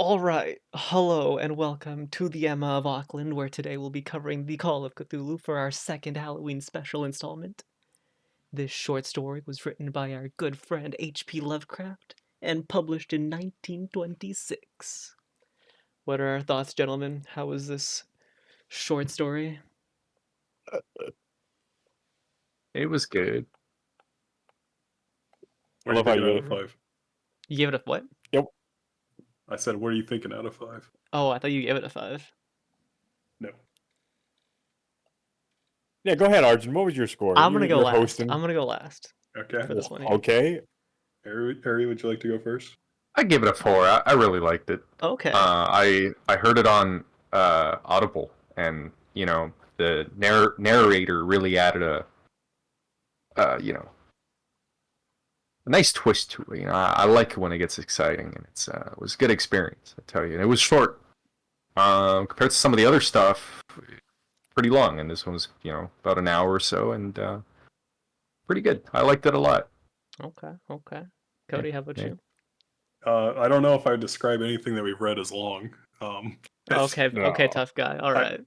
All right, hello and welcome to the Emma of Auckland, where today we'll be covering The Call of Cthulhu for our second Halloween special installment. This short story was written by our good friend H.P. Lovecraft and published in 1926. What are our thoughts, gentlemen? How was this short story? It was good. What are you thinking out of 5? You gave it a what? Yep. I said, what are you thinking out of 5? Oh, I thought you gave it a 5. No. Yeah, go ahead, Arjun. What was your score? I'm gonna go You're last. hosting. I'm gonna go last Okay. for this one. Here. Okay. Harry, would you like to go first? I give it a 4. I really liked it. Okay. I heard it on Audible, and the narrator really added a nice twist to it. I like it when it gets exciting, and it was a good experience. I tell you, and it was short compared to some of the other stuff. Pretty long, and this one was about an hour or so, and pretty good. I liked it a lot. Okay. Cody, how about you? I don't know if I would describe anything that we've read as long. Okay, tough guy. All right.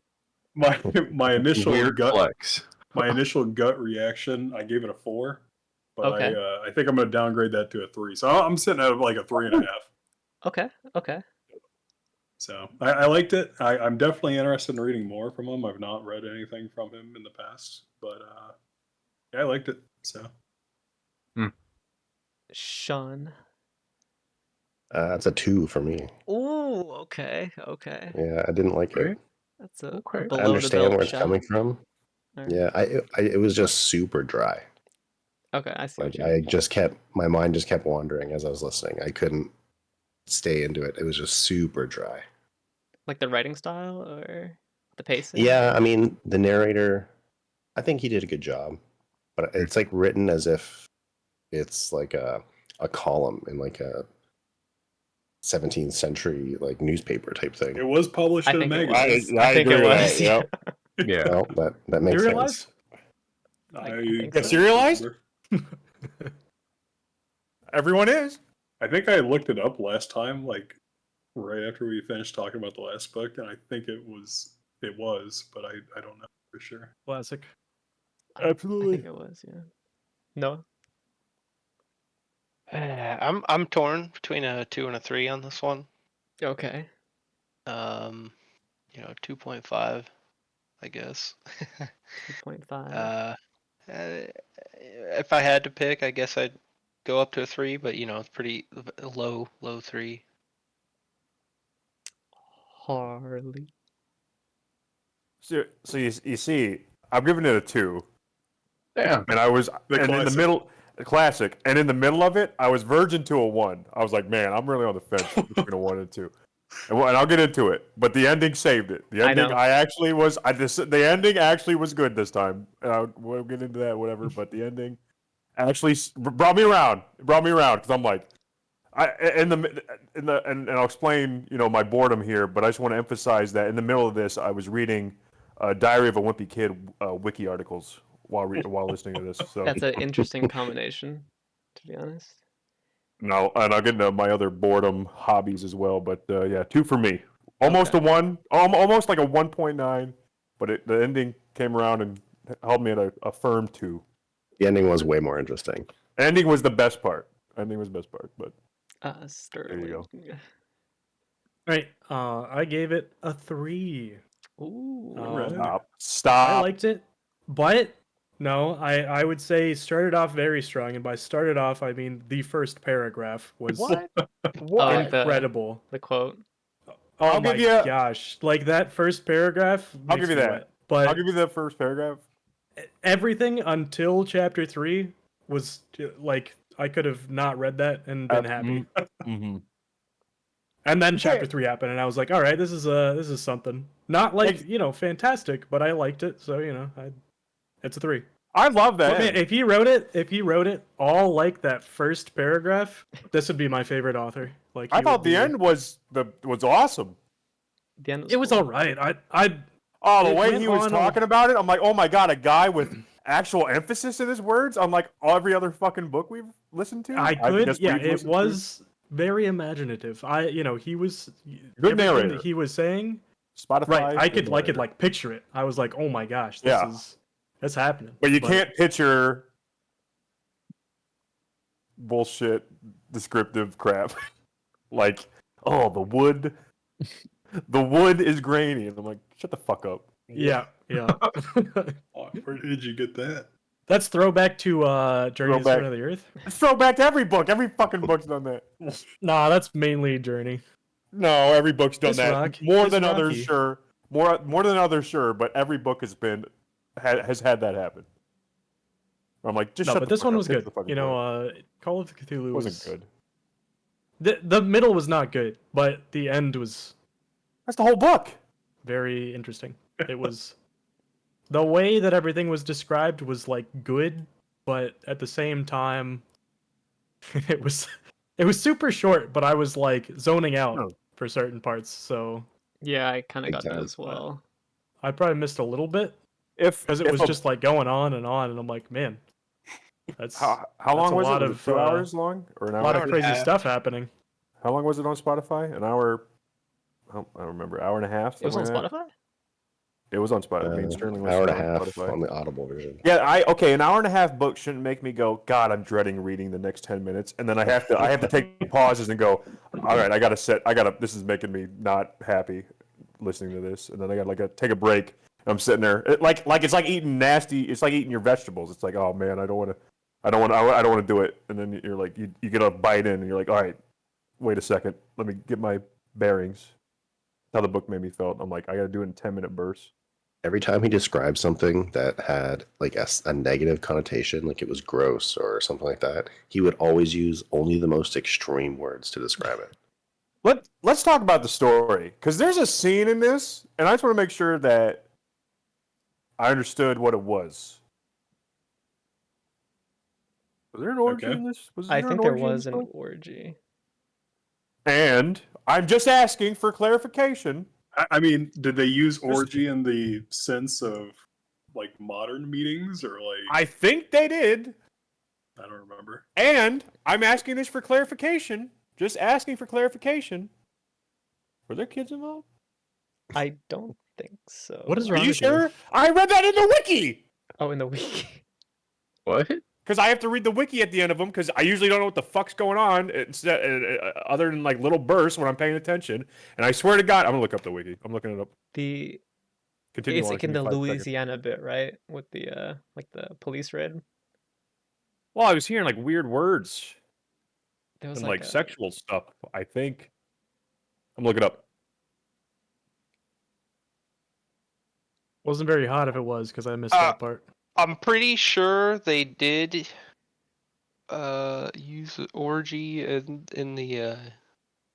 My initial Weird gut flex. my initial gut reaction, I gave it a 4, but Okay. I think I'm going to downgrade that to a 3. So I'm sitting at like a 3.5. Okay. So I liked it. I'm definitely interested in reading more from him. I've not read anything from him in the past, but yeah, I liked it. So Shawn. It's a 2 for me. Ooh, okay. Yeah, I didn't like it. That's a Okay. below I understand the where belt it's shot. coming from. All right. Yeah, it was just super dry. Okay, I see. Like What my mind just kept wandering as I was listening. I couldn't stay into it. It was just super dry. like the writing style or the pacing? Yeah, I mean, the narrator, I think he did a good job, but it's like written as if it's like a column in like a 17th century like newspaper type thing. it was published I in a think it magazine. was. I think agree it with was. that, yep. Yeah. Well, that makes Serialized? sense. I think so. Serialized? Everyone is. I think I looked it up last time, like right after we finished talking about the last book, and I think it was, but I don't know for sure. Classic. I Absolutely. think it was, yeah. No? I'm torn between a 2 and a 3 on this one. Okay. 2.5, I guess. 2.5. If I had to pick, I guess I'd go up to a 3, but it's pretty low 3. Harley. So you see, I'm giving it a 2, Yeah. and I was The in the classic. middle, classic, and in the middle of it, I was verging to a 1. I was like, man, I'm really on the fence between a 1 and 2. And I'll get into it, but the ending saved it. The I ending, know. the ending actually was good this time. We'll get into that, whatever. But the ending actually brought me around. It brought me around because I'm like, and I'll explain, my boredom here. But I just want to emphasize that in the middle of this, I was reading Diary of a Wimpy Kid wiki articles while listening to this. So That's an interesting combination, to be honest. no, and I'll get into my other boredom hobbies as well. But yeah, 2 for me. Almost Okay. a 1, almost like a 1.9. But the ending came around and held me at a firm 2. The ending was way more interesting. Ending was the best part. But Sterling. go. Right. I gave it a 3. Ooh. Right. Stop. I liked it, but no, I would say started off very strong, and by started off I mean the first paragraph was What? Oh, What? incredible. The quote. Oh I'll my give you- gosh, like that first paragraph. I'll makes give you me that. wet. But I'll give you the first paragraph. everything until chapter 3 was like I could have not read that and been happy. Mm-hmm. And then Okay. chapter 3 happened, and I was like, all right, this is something. Not like fantastic, but I liked it, so it's a 3. I love that. But man, if he wrote it all like that first paragraph, this would be my favorite author. Like I he thought would the be- end was awesome. The end It was cool. all right. I Oh, the It way went he was on talking about it, I'm like, oh my god, a guy with actual emphasis in his words, unlike every other fucking book we've listened to. I could guess yeah, we've it listened to. was very imaginative. He was Good everything narrator. that he was saying. Spotify. Right, I good could narrator. like picture it. I was like, oh my gosh, that's happening. But you can't picture bullshit descriptive crap. Like, oh, the wood is grainy. And I'm like, shut the fuck up. Yeah. Oh, where did you get that? That's throwback to Journey to the Throwback. Center of the Earth. Let's throw back to every book. Every fucking book's done that. Nah, that's mainly Journey. No, every book's done It's that. More it's than others, Rocky. sure. More than others, sure. But every book has had that happen. I'm like, just No, shut but the this fuck one up. was Hit good. the fucking point. Call of Cthulhu It wasn't good. The middle was not good, but the end was That's the whole book. very interesting. It was the way that everything was described was like good, but at the same time, it was super short. But I was like zoning out Oh. for certain parts, so Yeah, I kind of Big got that time. as well. I probably missed a little bit If because it if was a- just like going on, and I'm like, man, that's how that's long a was lot it? Was of, it 2 hours long or an a hour? lot Hour of and a crazy half. stuff happening. How long was it on Spotify? An hour? I don't remember. Hour and a half. It was on something like that? Spotify? It was on Spotify. Me and Sterling Hour listened and a on half Spotify. on the Audible version. Yeah, an hour and a half book shouldn't make me go, God, I'm dreading reading the next 10 minutes. And then I have to take pauses and go, all right, this is making me not happy listening to this. And then I gotta take a break. I'm sitting there. It's like eating nasty, it's like eating your vegetables. It's like, oh man, I don't want to do it. And then you're like, you get a bite in and you're like, all right, wait a second. Let me get my bearings. That's how the book made me felt. I'm like, I gotta do it in 10-minute bursts. Every time he described something that had like a negative connotation, like it was gross or something like that, he would always use only the most extreme words to describe it. Let's talk about the story, because there's a scene in this, and I just want to make sure that I understood what it was. Was there an orgy Okay. in this? I think there was an book? orgy. And I'm just asking for clarification. I mean, did they use orgy in the sense of like modern meetings or like I think they did, I don't remember. and I'm asking this for clarification. Just asking for clarification. Were there kids involved? I don't think so. What is Are wrong you with you? sure? I read that in the wiki. Oh, in the wiki. What? Because I have to read the wiki at the end of them, because I usually don't know what the fuck's going on, other than like little bursts when I'm paying attention. And I swear to God, I'm gonna look up the wiki. I'm looking it up. Continue It's on. like Give in me the 5 seconds. Louisiana bit, right? With the like the police raid. Well, I was hearing like weird words There was and like like a, sexual stuff. I think. I'm looking up. Wasn't very hot if it was because I missed Uh, that part. I'm pretty sure they did use orgy in the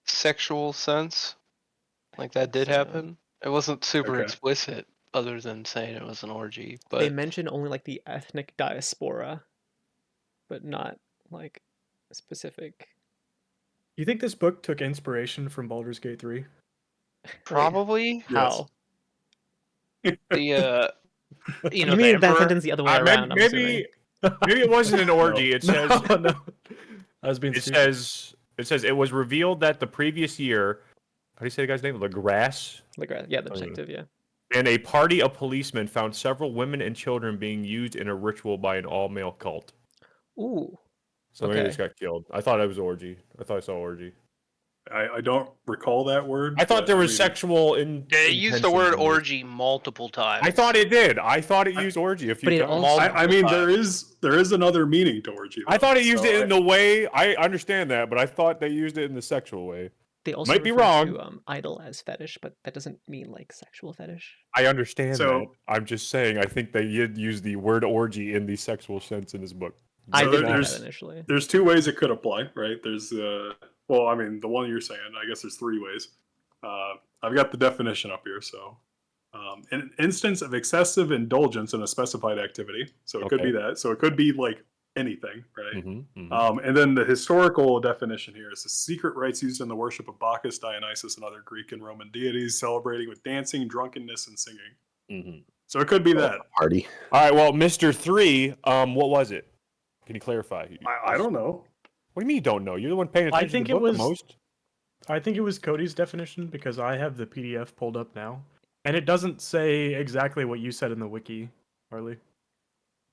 sexual sense. Like that did so. happen. It wasn't super Okay. explicit other than saying it was an orgy, They but mention only like the ethnic diaspora, but not like specific. You think this book took inspiration from Baldur's Gate 3? probably How? the You the mean that emperor. sentence the other way around? I'm assuming. Maybe it wasn't an orgy. It says no. I was being it stupid. says it was revealed that the previous year, how do you say the guy's name? LaGrasse? Like the detective, yeah. And a party of policemen found several women and children being used in a ritual by an all-male cult. Ooh. So maybe they Okay. just got killed. I thought it was orgy. I thought I saw orgy. I don't recall that word. I thought but, there was I mean, sexual in. They used the word orgy multiple times. I thought it did. I thought it used orgy a few But it times. also- I mean, there is another meaning to orgy. I though, thought it used so it in the way. I understand that, but I thought they used it in the sexual way. They also Might be refer wrong. to idol as fetish, but that doesn't mean like sexual fetish. I understand So- that. I'm just saying. I think they did use the word orgy in the sexual sense in this book. I So didn't know there's- that initially. There's two ways it could apply, right? There's well, I mean, the one you're saying, I guess there's three ways. I've got the definition up here. So, an instance of excessive indulgence in a specified activity. So it could be that. So it could be like anything, right? And then the historical definition here is the secret rites used in the worship of Bacchus, Dionysus, and other Greek and Roman deities, celebrating with dancing, drunkenness, and singing. So it could be that. Party. All right. Well, Mr. 3, what was it? Can you clarify? I don't know. What do you mean you don't know? You're the one paying I attention think to the it book the was- most. I think it was Cody's definition because I have the PDF pulled up now, and it doesn't say exactly what you said in the wiki, Harley.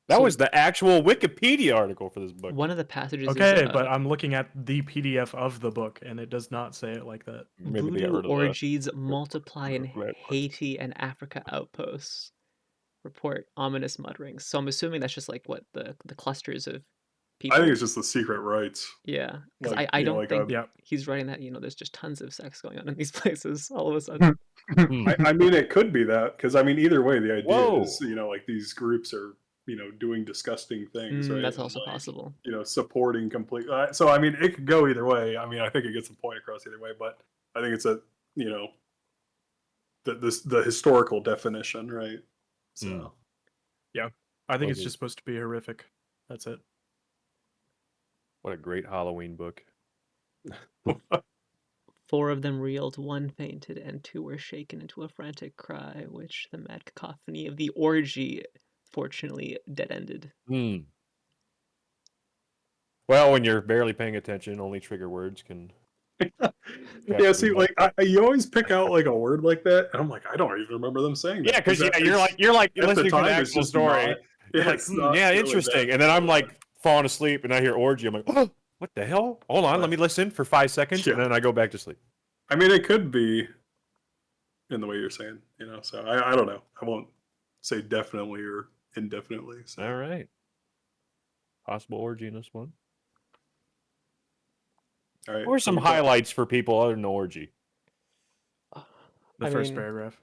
That So- was the actual Wikipedia article for this book. One of the passages Okay, is but I'm looking at the PDF of the book, and it does not say it like that. Maybe they got voodoo rid of orgies multiply in Right. Haiti and Africa outposts. Report ominous mutterings. So I'm assuming that's just like what the clusters of people. I think it's just the secret rites. Yeah, because Like, I you know, don't like think Yeah. he's writing that. There's just tons of sex going on in these places all of a sudden. I mean, it could be that because I mean, either way, the idea Whoa. is like these groups are doing disgusting things, right? That's And, also like, possible. supporting complete. So I mean, it could go either way. I mean, I think it gets the point across either way, but I think it's the historical definition, right? So I think it's Okay. just supposed to be horrific. That's it. What a great Halloween book. 4 of them reeled, 1 fainted, and 2 were shaken into a frantic cry, which the mad cacophony of the orgy fortunately dead-ended. Well, when you're barely paying attention, only trigger words can. yeah, see, like you always pick out like a word like that, and I'm like, I don't even remember them saying that. Yeah, because that- you're it's- like at the listening to time, the it's actual just story. not- You're like, it's not yeah, really interesting. that- And then I'm like falling asleep, and I hear orgy. I'm like, oh, what the hell? Hold on, let me listen for 5 seconds, Yeah. and then I go back to sleep. I mean, it could be in the way you're saying, So I don't know. I won't say definitely or indefinitely. So. All right. Possible orgy in this one. All right. What were some highlights for people other than orgy? The I first mean, paragraph.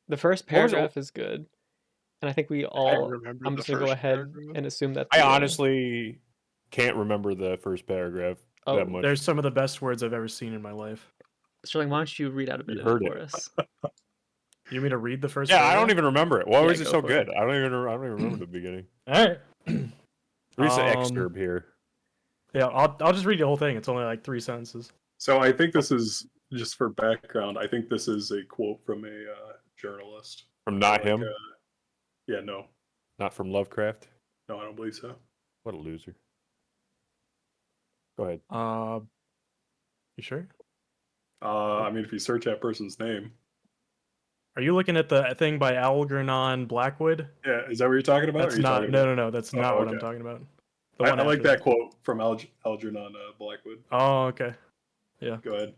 The first What was it- paragraph is good, and I think we I all. remember I'm the just gonna go first ahead paragraph. and assume that. I the, honestly can't remember the first paragraph Oh, that much. There's some of the best words I've ever seen in my life. Sterling, why don't you read out a bit You of it heard for it. us? You want me to read the first? Yeah, I paragraph? don't even remember it. Why Yeah, was it go so for good? it. I don't even remember the beginning. All right. Read the Um, excerpt here. Yeah, I'll just read the whole thing. It's only like 3 sentences. So I think this is just for background. I think this is a quote from a journalist. From Not Like, Him, yeah, no, not from Lovecraft. I don't believe so. What a loser. Go ahead. You sure? I mean, if you search that person's name, Are you looking at the thing by Algernon Blackwood? yeah, is that what you're talking about? That's Or are you not. talking No. That's Oh, not what I'm okay. talking about. The I one like after that quote from Algernon Blackwood. Oh, okay. Go ahead.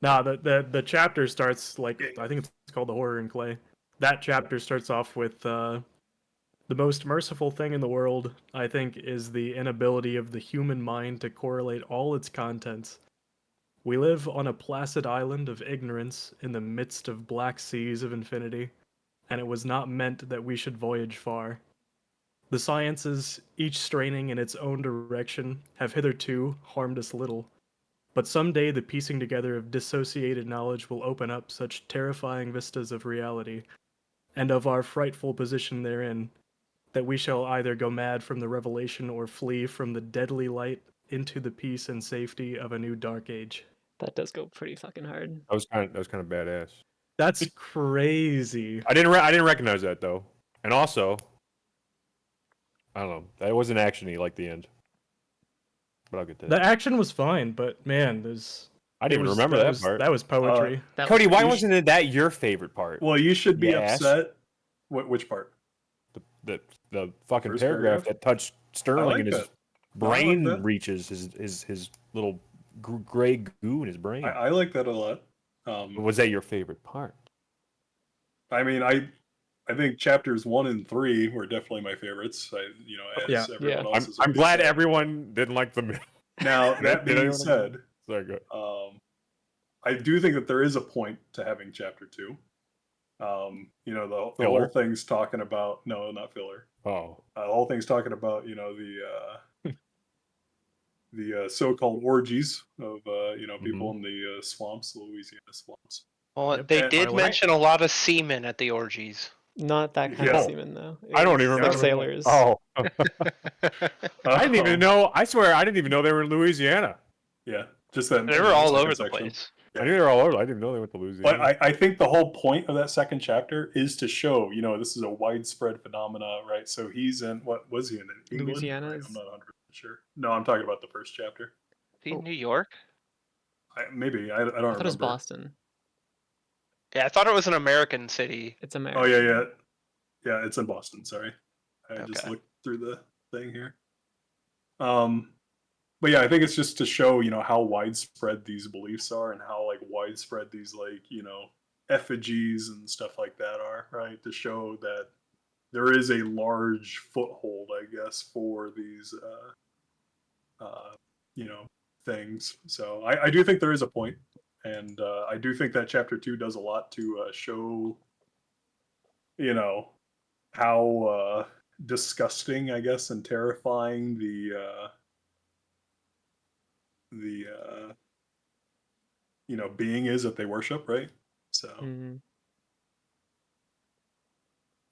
Nah, the chapter starts like I think it's called The Horror in Clay. That chapter starts off with the most merciful thing in the world, I think, is the inability of the human mind to correlate all its contents. We live on a placid island of ignorance in the midst of black seas of infinity, and it was not meant that we should voyage far. The sciences, each straining in its own direction, have hitherto harmed us little. But someday the piecing together of dissociated knowledge will open up such terrifying vistas of reality, and of our frightful position therein, that we shall either go mad from the revelation or flee from the deadly light into the peace and safety of a new dark age. That does go pretty fucking hard. That was kind of badass. That's crazy. I didn't recognize that though, and also, I don't know. That wasn't actiony like the end, but I'll get to The that. action was fine, but man, there's. I didn't even remember that part. That was poetry. That Cody, why you wasn't that your favorite part? Well, you should be Yes. upset. Which part? The fucking First paragraph paragraph? that touched Sterling like and his that. brain that. reaches his little gray goo in his brain. I like that a lot. Was that your favorite part? I mean, I think chapters 1 and 3 were definitely my favorites. As Yeah. everyone Yeah. else has I'm already glad said. everyone didn't like them. Now that Did being anyone- said, Sorry, go. I do think that there is a point to having chapter 2. The whole Filler? thing's talking about not filler. Oh, The whole thing's talking about the so-called orgies of people in the swamps, the Louisiana swamps. Well, Yep. they And did I like- mention a lot of semen at the orgies. Not that kind Yeah. of semen though. I don't It even was remember. like sailors. Oh, I didn't even know. I swear, I didn't even know they were in Louisiana. Yeah, just that They were all second over the section. place. Yeah. I knew they were all over. I didn't even know they went to Louisiana. But I think the whole point of that second chapter is to show, this is a widespread phenomena, right? So he's in, what was he in? England? Louisiana Right, is- I'm not 100% sure. No, I'm talking about the first chapter. New York? Maybe I don't I thought it was remember. Boston. Yeah, I thought it was an American city. It's American. Oh yeah. It's in Boston. Sorry, I just Okay. looked through the thing here. But yeah, I think it's just to show how widespread these beliefs are and how like widespread these like effigies and stuff like that are, right? To show that there is a large foothold, I guess, for these things. So I do think there is a point, and I do think that chapter 2 does a lot to show how disgusting, I guess, and terrifying the being is that they worship, right? So Mhm.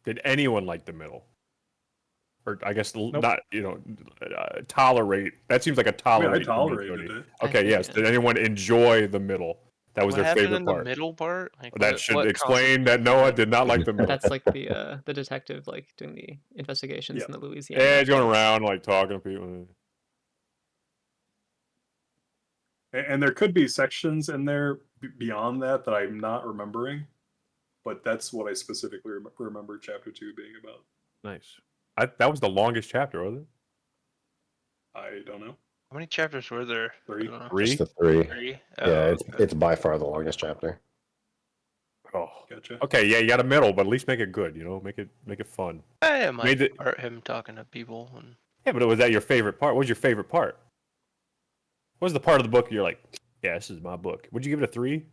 Did anyone like the middle? Or I guess Nope. not, tolerate. That seems like a I mean, I tolerate to me, tolerated Cody. it. I Okay, think, yes. yeah. Did anyone enjoy the middle? That was What their happened favorite in the part. middle part? Like That what, should what explain caused- that Noah did not like the middle. That's like the detective like doing the investigations Yeah. in the Louisiana. Yeah, he's going around like talking to people. And there could be sections in there beyond that that I'm not remembering, but that's what I specifically remember chapter 2 being about. Nice. That was the longest chapter, wasn't it? I don't know. How many chapters were there? I 3. don't know. Three? Just the 3. Three? Yeah, okay. it's by far the longest chapter. Oh. Gotcha. Okay, yeah, you got a middle, but at least make it good, make it fun. I might Made it- part him talking to people. And Yeah, but was that your favorite part? What was your favorite part? What was the part of the book you're like, yeah, this is my book? Would you give it a 3?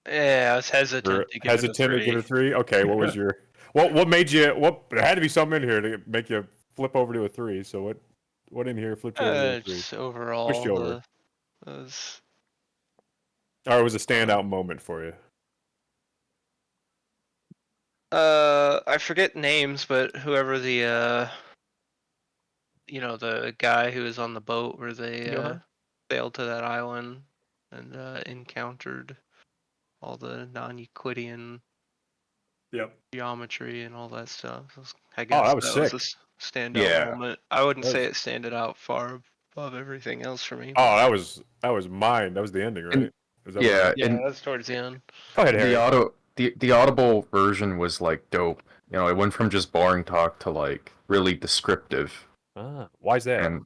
yeah, I was hesitant Or to give hesitant it a to give it a 3. 3? Okay, what was your what made you there had to be something in here to make you flip over to a 3. So what in here flipped you over to a 3? Just overall, Pushed you over. was Or it was a standout moment for you. I forget names, but whoever the the guy who was on the boat where they Johan? sailed to that island and encountered all the non-Euclidean Yep. geometry and all that stuff. I Oh, guess that was that sick. was a standout Yeah. moment. I wouldn't That say was- it standed out far above everything else for me. Oh, that was mine. That was the ending, right? And- Was that Yeah, yeah, and that's towards the end. Go ahead, Harry. the audible version was like dope. It went from just boring talk to like really descriptive, Why is that? and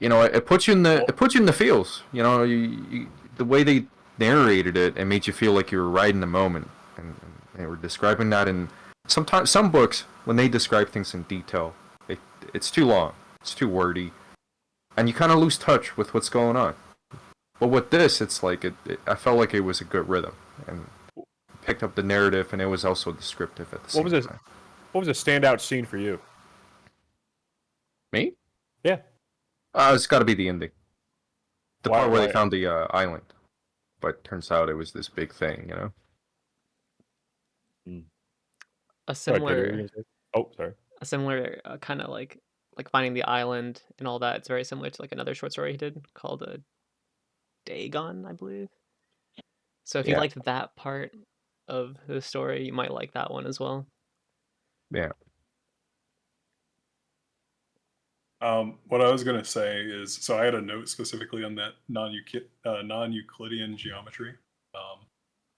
it puts you in the feels. The way they narrated it, it made you feel like you were right in the moment, and they were describing that. And sometimes some books, when they describe things in detail, it's too long, it's too wordy, and you kind of lose touch with what's going on. But with this, it's like I felt like it was a good rhythm, and picked up the narrative, and it was also descriptive at the same time. What was a standout scene for you? Me? Yeah. It's got to be the ending. The Why- part where why- they found the island, but turns out it was this big thing. A Go ahead, Cody, similar what were you gonna say? Oh, sorry. kind of like finding the island and all that. It's very similar to like another short story he did called Dagon, I believe. So if you Yeah. liked that part of the story, you might like that one as well. Yeah. What I was gonna say is, so I had a note specifically on that non-Euclidean geometry.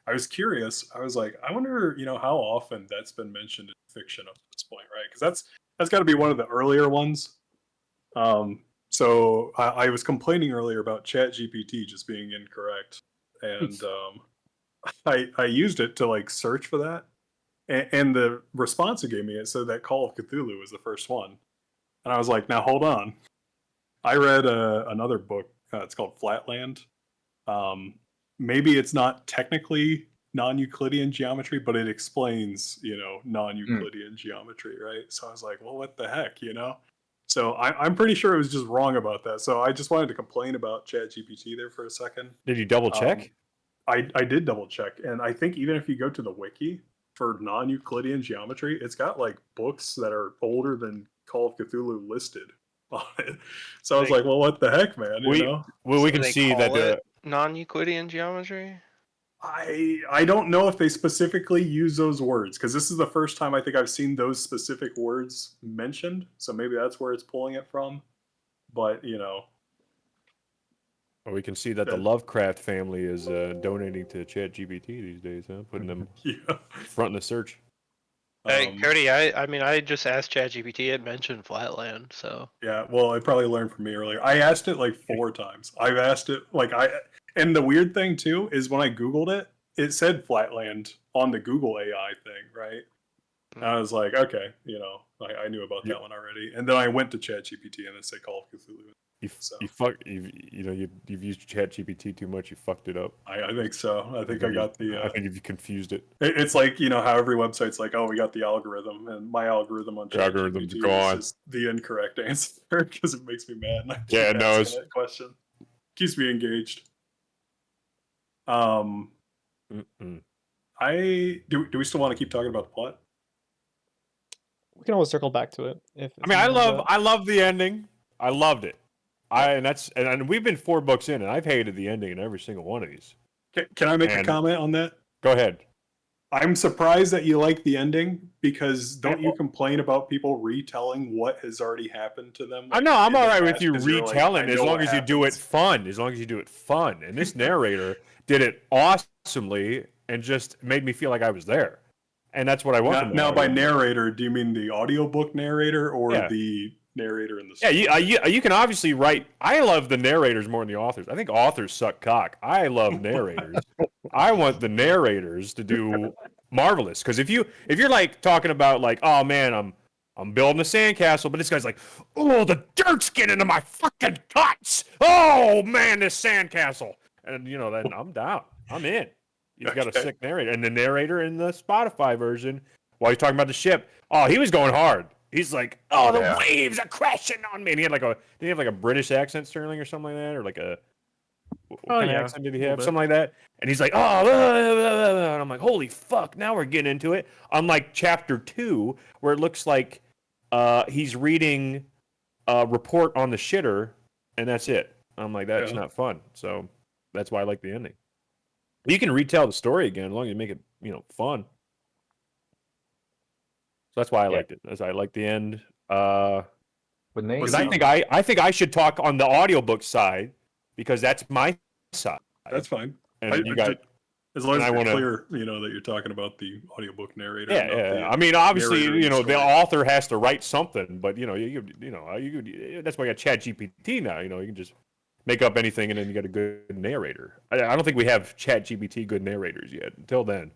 I was curious. I was like, I wonder, how often that's been mentioned in fiction up to this point, right? Because that's got to be one of the earlier ones. So I was complaining earlier about ChatGPT just being incorrect, and I used it to like search for that, and the response it gave me, it said that Call of Cthulhu was the first one. And I was like, now hold on. I read another book. It's called Flatland. Maybe it's not technically non-Euclidean geometry, but it explains, non-Euclidean geometry, right? So I was like, well, what the heck, So I'm pretty sure it was just wrong about that. So I just wanted to complain about ChatGPT there for a second. Did you double check? I did double check. And I think even if you go to the wiki for non-Euclidean geometry, it's got like books that are older than Call of Cthulhu listed on it. So I was like, well, what the heck, man? Well, we So can they see call that. it non-Euclidean geometry. I don't know if they specifically use those words, because this is the first time I think I've seen those specific words mentioned. So maybe that's where it's pulling it from. but Well, we can see that the Lovecraft family is donating to ChatGPT these days, huh? Putting them yeah. front in the search. Hey, Cody, I mean, I just asked ChatGPT. It mentioned Flatland, so. Yeah, well, I probably learned from me earlier. I asked it like 4 times. I've asked it and the weird thing too is when I Googled it, it said Flatland on the Google AI thing, right? And I was like, okay, I knew about that one already. And then I went to ChatGPT and it said Call of Cthulhu. You've used ChatGPT too much. You fucked it up. I think so. I think I got the. I think you confused it. It's like how every website's like, oh, we got the algorithm, and my algorithm on algorithm's ChatGPT gone. is just the incorrect answer because it makes me mad. And I keep Yeah, it knows. asking that question. Keeps me engaged. Mm-mm. Do we still want to keep talking about the plot? We can always circle back to it. I love the ending. I loved it. And we've been 4 books in, and I've hated the ending in every single one of these. Can I make a comment on that? Go ahead. I'm surprised that you like the ending because don't you complain about people retelling what has already happened to them? I know I'm all right with you 'cause you're like, retelling I as know long what as you do it happens. fun. As long as you do it fun. And this narrator did it awesomely and just made me feel like I was there. And that's what I want from the Now, by audiobook. narrator, do you mean the audiobook narrator or Yeah. the narrator in the Yeah, story? you can obviously write. I love the narrators more than the authors. I think authors suck cock. I love narrators. I want the narrators to do marvelous. Because if you're like talking about like, oh man, I'm building a sandcastle, but this guy's like, oh, the dirt's getting into my fucking guts. Oh man, this sandcastle. And then I'm down. I'm in. He's got a sick narrator. And the narrator in the Spotify version, while he's talking about the ship, oh, he was going hard. He's like, oh, the waves are crashing on me. And did he have like a British accent, Sterling, or something like that? Or like what kind of accent did he have? Something like that. And he's like, oh, blah, blah, blah. And I'm like, holy fuck, now we're getting into it. Unlike chapter 2, where it looks like he's reading a report on the shitter, and that's it. I'm like, that's not fun. So that's why I like the ending. You can retell the story again as long as you make it, fun. So that's why I liked it. As I like the end. Because I think I should talk on the audiobook side because that's my side. That's fine. And you got as long as you're clear, that you're talking about the audiobook narrator. Yeah. I mean, obviously, the author has to write something, but you that's why you got ChatGPT now. You can just make up anything, and then you got a good narrator. I don't think we have ChatGPT good narrators yet. Until then,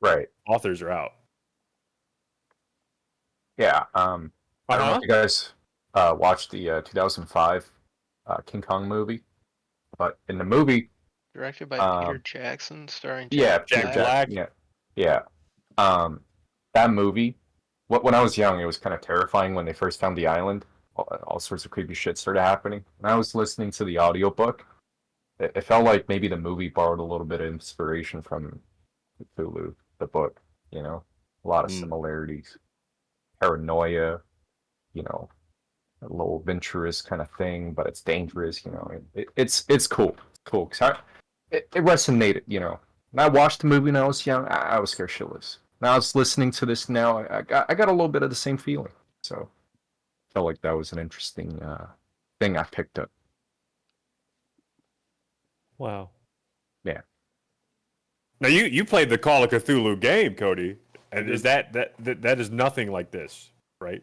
right? Authors are out. Yeah. I don't know if you guys watched the 2005 King Kong movie, but in the movie, Directed by Peter Jackson, starring Jack Black. Yeah. That movie, when I was young, it was kind of terrifying when they first found the island. All sorts of creepy shit started happening. When I was listening to the audiobook, it felt like maybe the movie borrowed a little bit of inspiration from Cthulhu, the book. A lot of similarities. Paranoia, a little adventurous kind of thing, but it's dangerous. It's cool. It's cool because it resonated. When I watched the movie when I was young, I was scared shitless. Now I was listening to this now, I got a little bit of the same feeling. So I felt like that was an interesting thing I picked up. Wow. Yeah. Now you played the Call of Cthulhu game, Cody, and is that is nothing like this, right?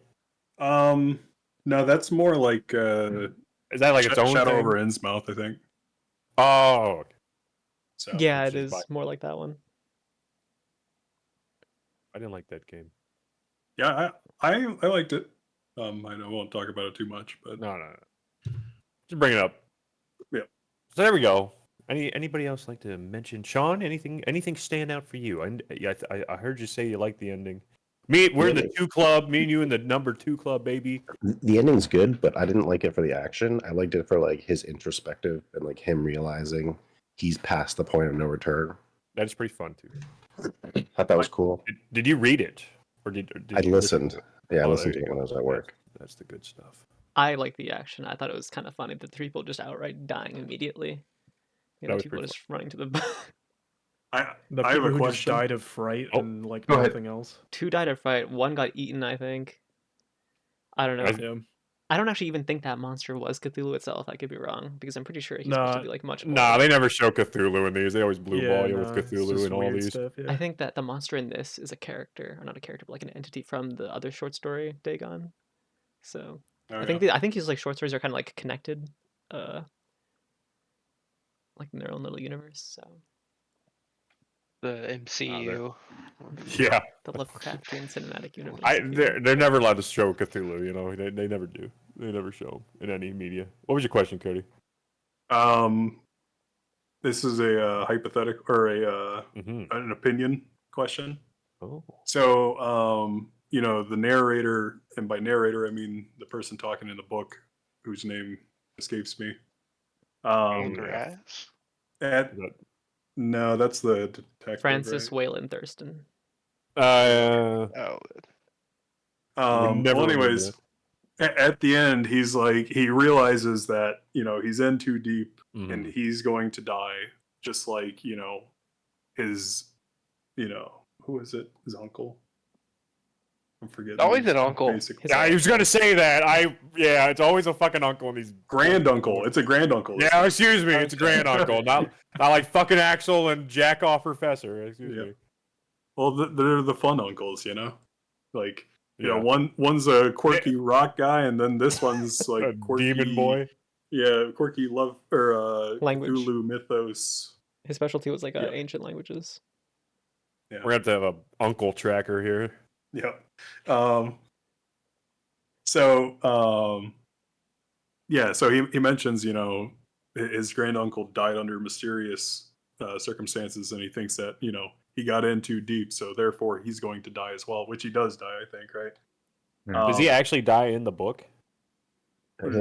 No, that's more like is that like its own Shadow thing? over Innsmouth, I think. Oh. So yeah, it is more like that one. I didn't like that game. Yeah, I liked it. I won't talk about it too much, but no. Just bring it up. Yeah. So there we go. Anybody else like to mention? Shawn, anything stand out for you? I heard you say you like the ending. We're in the 2 club. Me and you in the number 2 club, baby. The ending's good, but I didn't like it for the action. I liked it for like his introspective and like him realizing he's past the point of no return. That's pretty fun too. I thought that was cool. Did you read it, or did I listened? Yeah, I listened to it go. when I was at work. That's the good stuff. I like the action. I thought it was kind of funny that the 3 people just outright dying immediately. People just running to the. The I people have a who question. just died of fright and like Go nothing else. 2 died of fright. 1 got eaten, I think. I don't know. I don't actually even think that monster was Cthulhu itself. I could be wrong because I'm pretty sure he's supposed to Nah, be like much more. Nah, they never show Cthulhu in these. They always blue ball you with it's Cthulhu just and all weird these. stuff. Yeah. I think that the monster in this is a character, or not a character, but like an entity from the other short story, Dagon. So Oh, I think yeah. I think his like short stories are kind of like connected, like in their own little universe. So The MCU. Yeah, the Lovecraftian cinematic universe. I if you will. they're never allowed to show Cthulhu. You know, they never do. They never show him in any media. What was your question, Cody? This is a hypothetical or an opinion question. Oh, So, the narrator, and by narrator I mean the person talking in the book, whose name escapes me. Grass. At, no, that's the detective, Francis right? Wayland Thurston. Oh, would never Well, remember anyways, at the end, he's like, he realizes that, he's in too deep and he's going to die, just like, his, who is it? His uncle? I'm forgetting. always his an uncle. basic- His Yeah, I was gonna say that. It's always a fucking uncle in these. Granduncle. It's a granduncle. this Yeah, time. excuse me. It's a granduncle, not like fucking Axel and Jack off Professor. Excuse Yeah. me. Well, they're the fun uncles, like Yeah. one's a quirky rock guy, and then this one's like A quirky demon boy. Yeah, quirky love or Language. Cthulhu mythos. His specialty was like Yeah. ancient languages. Yeah, We're gonna have to have a uncle tracker here. yeah. So he mentions his granduncle died under mysterious circumstances, and he thinks that he got in too deep, so therefore he's going to die as well, which he does die, I think, right? Does he actually die in the book?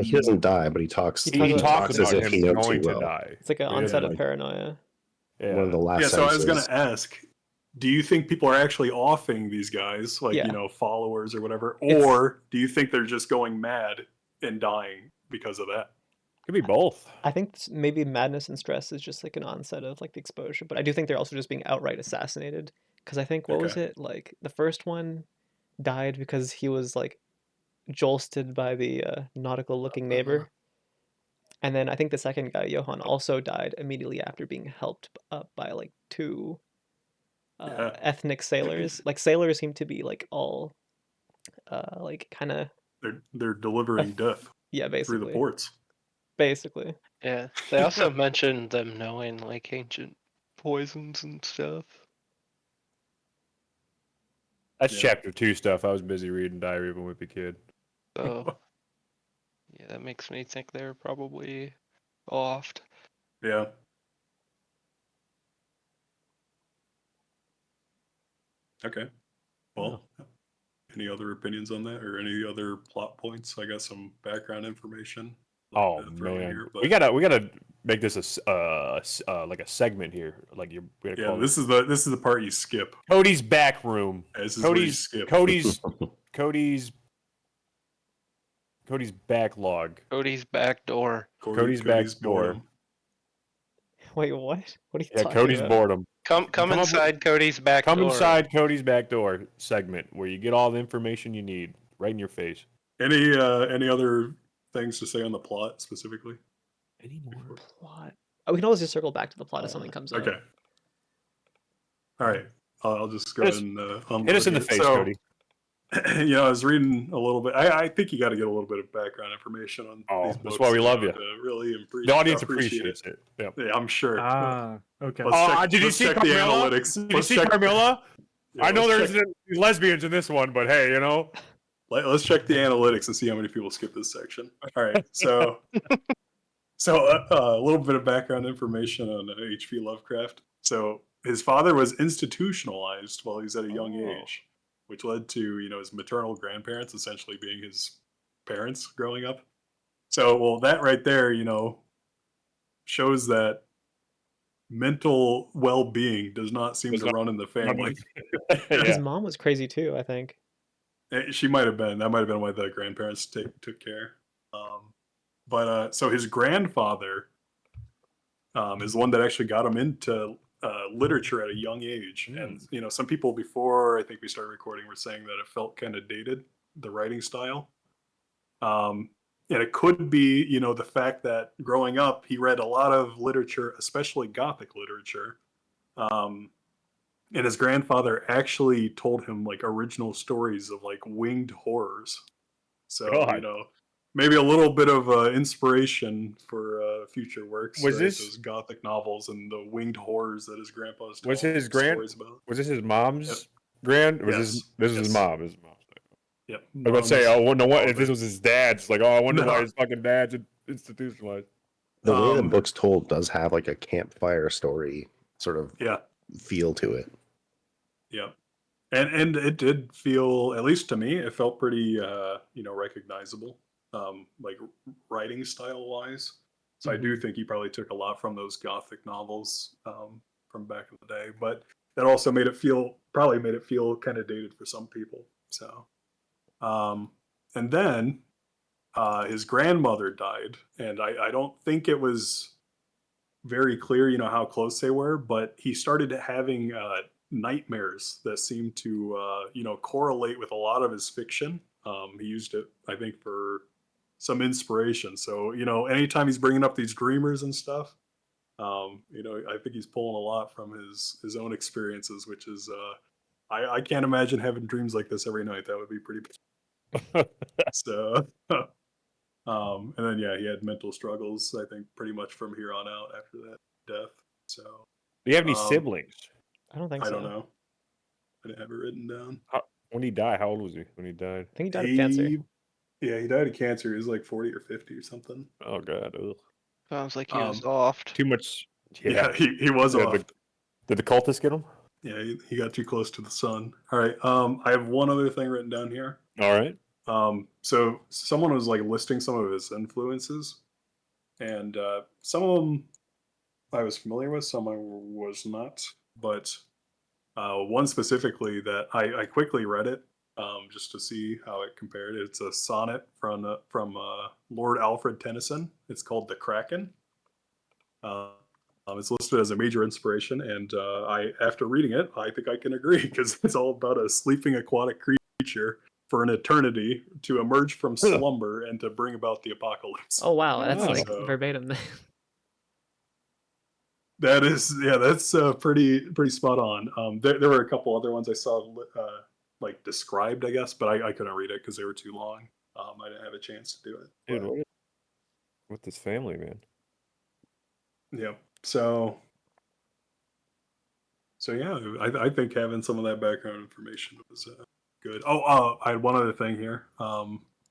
He doesn't die, but he talks. He talks as about if him he knows going he to will. die. It's like an Yeah, onset of like- paranoia. Yeah. One of the last. Yeah, so I was sentences. gonna ask, do you think people are actually offing these guys, like Yeah. followers or whatever, It's- or do you think they're just going mad and dying because of that? Could be both. I think maybe madness and stress is just like an onset of like the exposure, but I do think they're also just being outright assassinated. Because I think what was Okay. it like the first one died because he was like jolted by the nautical looking neighbor, and then I think the second guy Johann also died immediately after being helped up by like two Yeah. ethnic sailors. Like sailors seem to be like all like kind of They're delivering death yeah through the basically ports. basically. Yeah. They also mentioned them knowing like ancient poisons and stuff. That's Yeah. chapter 2 stuff. I was busy reading Diary of a Wimpy Kid. So yeah, that makes me think they're probably offed. Yeah. Okay. Well, any other opinions on that, or any other plot points? I got some background information. Oh throw in man, here, we gotta make this like a segment here. Like we gotta Yeah, call this is the part you skip. Cody's back room. This is where you Cody's skip. Cody's backlog. Cody's back door. Cody's back door. boredom. Wait, what? What are you Yeah, talking Cody's about? boredom. Come Come up with- inside Cody's back Come door. inside Cody's back door segment where you get all the information you need right in your face. Any other things to say on the plot specifically? Any more? Plot. Oh, we can always just circle back to the plot if something comes up. Okay. All right. I'll just go Hit ahead us- and Hit us in the unload face, here. So, Cody. I was reading a little bit. I think you got to get a little bit of background information on Oh, these that's books. why we love you. To really The audience appreciate appreciates it. Yeah. Yeah, I'm sure. Okay. Let's Did you let's see check Carmilla? the analytics. Did you Let's see check- Carmilla? yeah, I know let's there's lesbians in this one, but hey, Let's check the analytics and see how many people skip this section. All right, so a little bit of background information on H.P. Lovecraft. So his father was institutionalized while he was at a young age, which led to his maternal grandparents essentially being his parents growing up. So that right there shows that mental well-being does not seem to run in the family. His yeah. mom was crazy too, I think. She might have been. That might have been why the grandparents took care. So his grandfather is the one that actually got him into literature at a young age. And some people before I think we started recording were saying that it felt kind of dated, the writing style. And it could be, the fact that growing up, he read a lot of literature, especially Gothic literature. And his grandfather actually told him like original stories of like winged horrors. So, God. maybe a little bit of inspiration for future works, Was right? this- Those Gothic novels and the winged horrors that his grandpa's Was telling his him grand? stories about. Was this his mom's Yep. grand? Or was Yes. this is his Yes. mom? His mom's. Yep. I was about to say, I wonder what if this was his dad's. Like, oh, I wonder why No. his fucking dad's institutionalized. The way the Um, book's told does have like a campfire story sort of Yeah. feel to it. Yeah. And it did feel, at least to me, it felt pretty recognizable, like writing style wise. So I do think he probably took a lot from those Gothic novels from back in the day, but that also made it feel kind of dated for some people. So, and then his grandmother died, and I don't think it was very clear, how close they were, but he started having nightmares that seemed to, correlate with a lot of his fiction. He used it, I think, for some inspiration. So, anytime he's bringing up these dreamers and stuff, I think he's pulling a lot from his own experiences, which is, I can't imagine having dreams like this every night. That would be pretty. So, and then he had mental struggles. I think pretty much from here on out after that death. So, Do you have any Um, siblings? I don't think I so. don't know. I didn't have it written down. When he died, how old was he when he died? I think he died of cancer. He died of cancer. He was like 40 or 50 or something. Oh god, ugh. Sounds like he was Um, off. Too much. Yeah, he was Yeah, off. Did the cultists get him? Yeah, he got too close to the sun. All right. I have one other thing written down here. All right. So someone was like listing some of his influences, and some of them I was familiar with, some I was not. But one specifically that I quickly read it just to see how it compared. It's a sonnet from Lord Alfred Tennyson. It's called "The Kraken." It's listed as a major inspiration, and after reading it, I think I can agree because it's all about a sleeping aquatic creature for an eternity to emerge from slumber and to bring about the apocalypse. Oh wow, that's Oh. like So- verbatim. That is, that's pretty spot on. There were a couple other ones I saw like described, I guess, but I couldn't read it because they were too long. I didn't have a chance to do it. Dude, But, what with this family, man? yeah. So yeah, I think having some of that background information was good. Oh, I had one other thing here.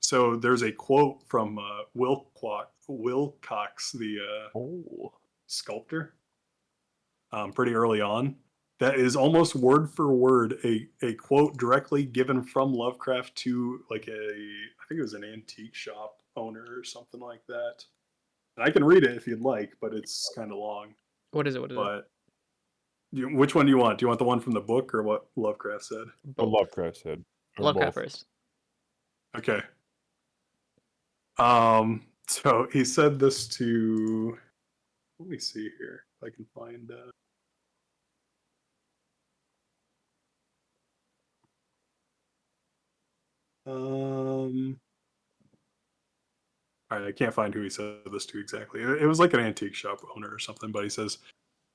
So there's a quote from Wilcox, the Oh. sculptor, pretty early on. That is almost word for word a quote directly given from Lovecraft to like I think it was an antique shop owner or something like that. And I can read it if you'd like, but it's kind of long. What is it? What is it? But which one do you want? Do you want the one from the book or what Lovecraft said? What Both. Lovecraft said. Or Lovecraft both. first. Okay. So he said this to. Let me see here if I can find. All right, I can't find who he said this to exactly. It was like an antique shop owner or something, but he says,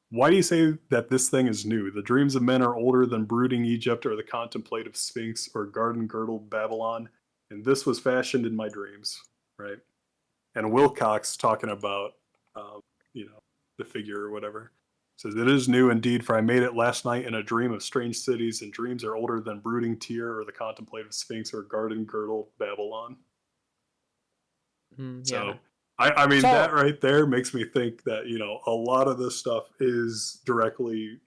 "Why do you say that this thing is new? The dreams of men are older than brooding Egypt or the contemplative Sphinx or garden-girdled Babylon, and this was fashioned in my dreams." Right? And Wilcox talking about, the figure or whatever, says, "It is new indeed, for I made it last night in a dream of strange cities, and dreams are older than brooding Tyr or the contemplative Sphinx or garden-girdled Babylon." Yeah. So I mean So- that right there makes me think that a lot of this stuff is directly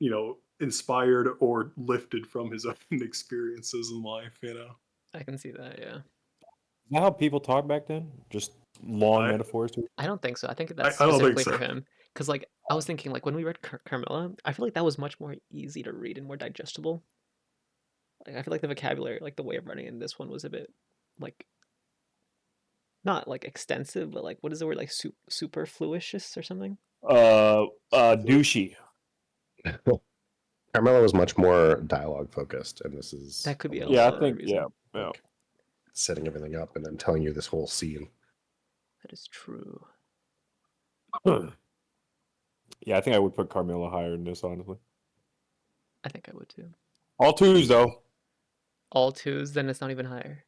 inspired or lifted from his own experiences in life. I can see that. Yeah. Is that how people talk back then? Just long metaphors to I don't think so. I think that's I don't think specifically for so. him. Because like I was thinking, like when we read Carmilla, I feel like that was much more easy to read and more digestible. Like I feel like the vocabulary, like the way of writing in this one was a bit like not like extensive, but like what is the word, like superfluous or something? douchey. Carmela was much more dialogue focused, and this is That could be a Yeah, I lot of think reason. yeah. like setting everything up and then telling you this whole scene. That is true. Yeah, I think I would put Carmilla higher than this, honestly. I think I would too. All twos, though. All twos, then it's not even higher.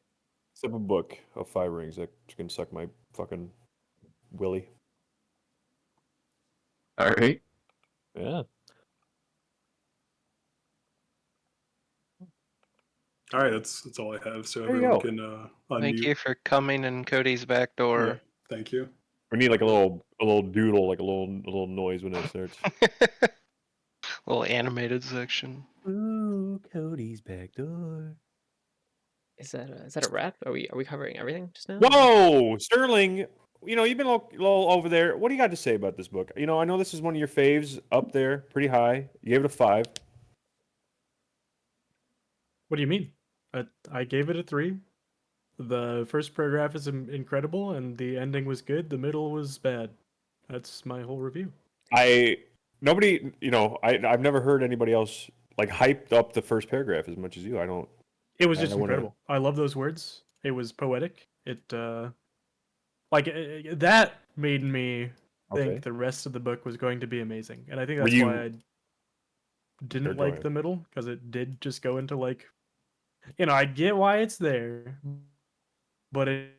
Except a book of 5 rings that can suck my fucking willy. All right. Yeah. All right, that's all I have. So There you everyone go. can unmute. Thank you for coming in Cody's back door. Yeah, thank you. We need like a little doodle, like a little noise when it starts. Little animated section. Ooh, Cody's back door. Is that a wrap? Are we covering everything just now? Whoa, Sterling! You know, you've been a little over there. What do you got to say about this book? You know, I know this is one of your faves, up there, pretty high. You gave it a 5. What do you mean? I gave it a 3. The first paragraph is incredible, and the ending was good. The middle was bad. That's my whole review. Nobody, you know, I've never heard anybody else like hyped up the first paragraph as much as you. It was I just wanna- incredible. I love those words. It was poetic. That made me think Okay. the rest of the book was going to be amazing, and I think Were that's why I you- didn't Sure, go like ahead. the middle, because it did just go into like, I get why it's there, but a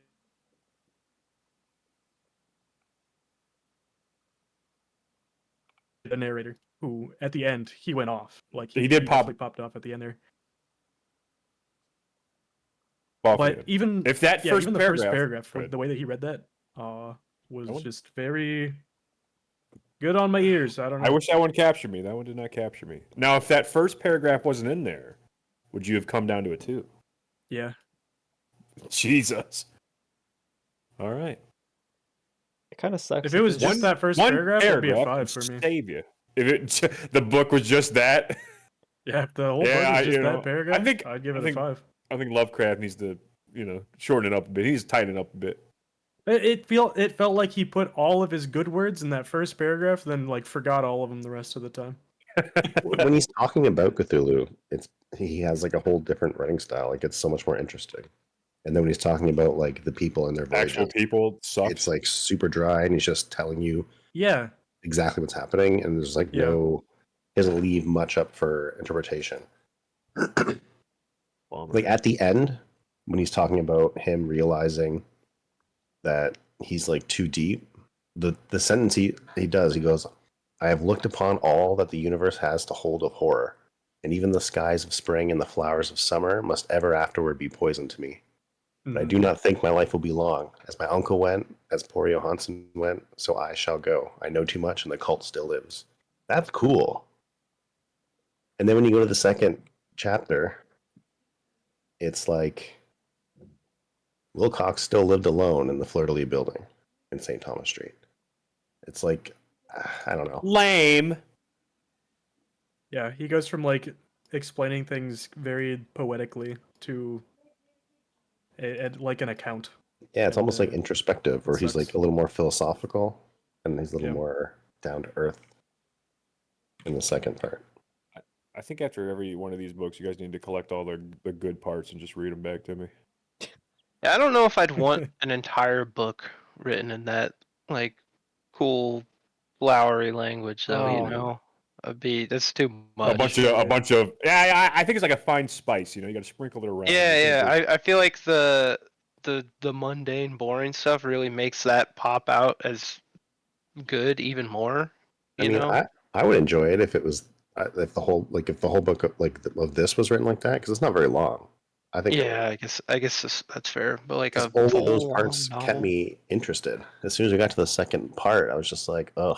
narrator who at the end he went off, like He did pop- definitely popped off at the end there. Well, But yeah. even If that yeah, first even the paragraph, first paragraph, go ahead. the way that he read that was That one? just very good on my ears. I don't know. I wish that one captured me. That one did not capture me. Now, if that first paragraph wasn't in there, would you have come down to a 2? Yeah. Jesus. All right. It kind of sucks. If it was that this- just that first one paragraph, it'd be a paragraph 5 for me. Save you. If it the book was just that, Yeah, if the whole Yeah, book I- is just you know, that paragraph, I think- I'd give I it think- a 5. I think Lovecraft needs to, shorten it up a bit. He's tightening up a bit. It felt like he put all of his good words in that first paragraph, then like forgot all of them the rest of the time. When he's talking about Cthulhu, he has like a whole different writing style. Like it's so much more interesting. And then when he's talking about like the people and their Actual voyages, people suck. it's like super dry, and he's just telling you Yeah, exactly what's happening, and there's like Yeah. he doesn't leave much up for interpretation. Bummer. Like at the end, when he's talking about him realizing that he's like too deep, the sentence he does, he goes, "I have looked upon all that the universe has to hold of horror, and even the skies of spring and the flowers of summer must ever afterward be poison to me. But I do not think my life will be long. As my uncle went, as poor Johansen went, so I shall go. I know too much, and the cult still lives." That's cool. And then when you go to the second chapter, it's like Wilcox still lived alone in the Fleur-de-Lis building in St. Thomas Street. It's like, I don't know. Lame. yeah. He goes from like explaining things very poetically to like an account. Yeah, it's almost like And, introspective, where he's sucks. like a little more philosophical and he's a little Yeah. more down to earth in the second part. I think after every one of these books, you guys need to collect all the good parts and just read them back to me. Yeah, I don't know if I'd want an entire book written in that like cool flowery language though, Oh. That's too much. A bunch of. Yeah, I think it's like a fine spice. You got to sprinkle it around. Yeah. I feel like the mundane, boring stuff really makes that pop out as good even more. You know? I would enjoy it if it was if the whole book of this was written like that, because it's not very long. I think Yeah, I guess that's fair. But like a only full those long parts novel. kept me interested. As soon as we got to the second part, I was just like, ugh.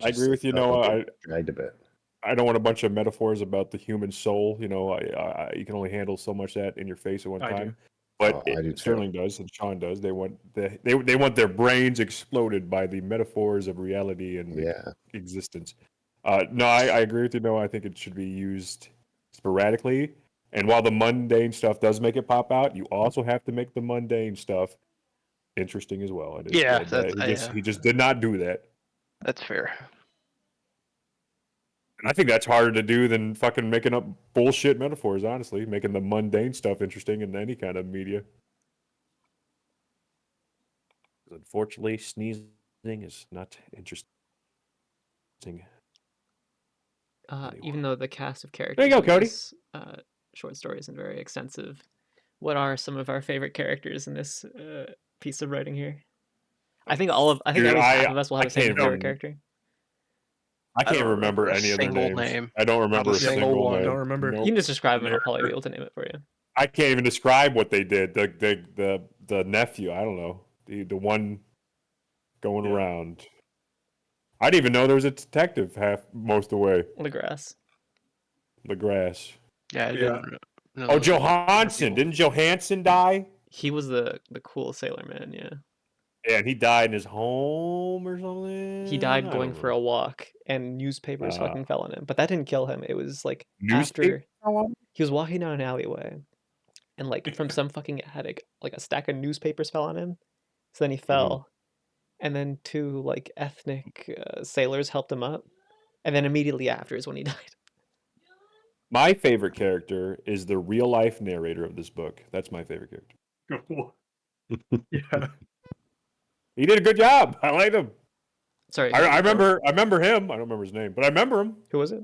I agree with you, Noah. Dragged a bit. I don't want a bunch of metaphors about the human soul. You can only handle so much that in your face at one I do. time. But Oh, I do too. Sterling does, and Shawn does. They want they want their brains exploded by the metaphors of reality and Yeah. existence. No, I agree with you. No, I think it should be used sporadically. And while the mundane stuff does make it pop out, you also have to make the mundane stuff interesting as well. And Yeah, he just did not do that. That's fair. And I think that's harder to do than fucking making up bullshit metaphors, honestly. Making the mundane stuff interesting in any kind of media. Unfortunately, sneezing is not interesting. Even though the cast of There characters you go, in Cody. this short story isn't very extensive, what are some of our favorite characters in this piece of writing here? I think Dude, at least half of us will have the same can't favorite even- character. I can't don't remember remember a any of their single names. name. I don't remember Not a a single single one. name. Don't remember. You can just describe them and I'll probably be able to name it for you. I can't even describe what they did. The nephew, I don't know. The one going around. I didn't even know there was a detective most of the way. LaGrasse. LaGrasse. Yeah, I Yeah. didn't know Oh, those were the Johansson. people. Didn't Johansson die? He was the cool sailor man, yeah. Yeah, and he died in his home or something. He died going for a walk and newspapers fucking fell on him. But that didn't kill him. It was like after he was walking down an alleyway and like from some fucking attic, like a stack of newspapers fell on him. So then he fell. And then two like ethnic sailors helped him up. And then immediately after is when he died. My favorite character is the real life narrator of this book. That's my favorite character. Yeah. He did a good job. I like him. Sorry. I remember him. I don't remember his name, but I remember him. Who was it?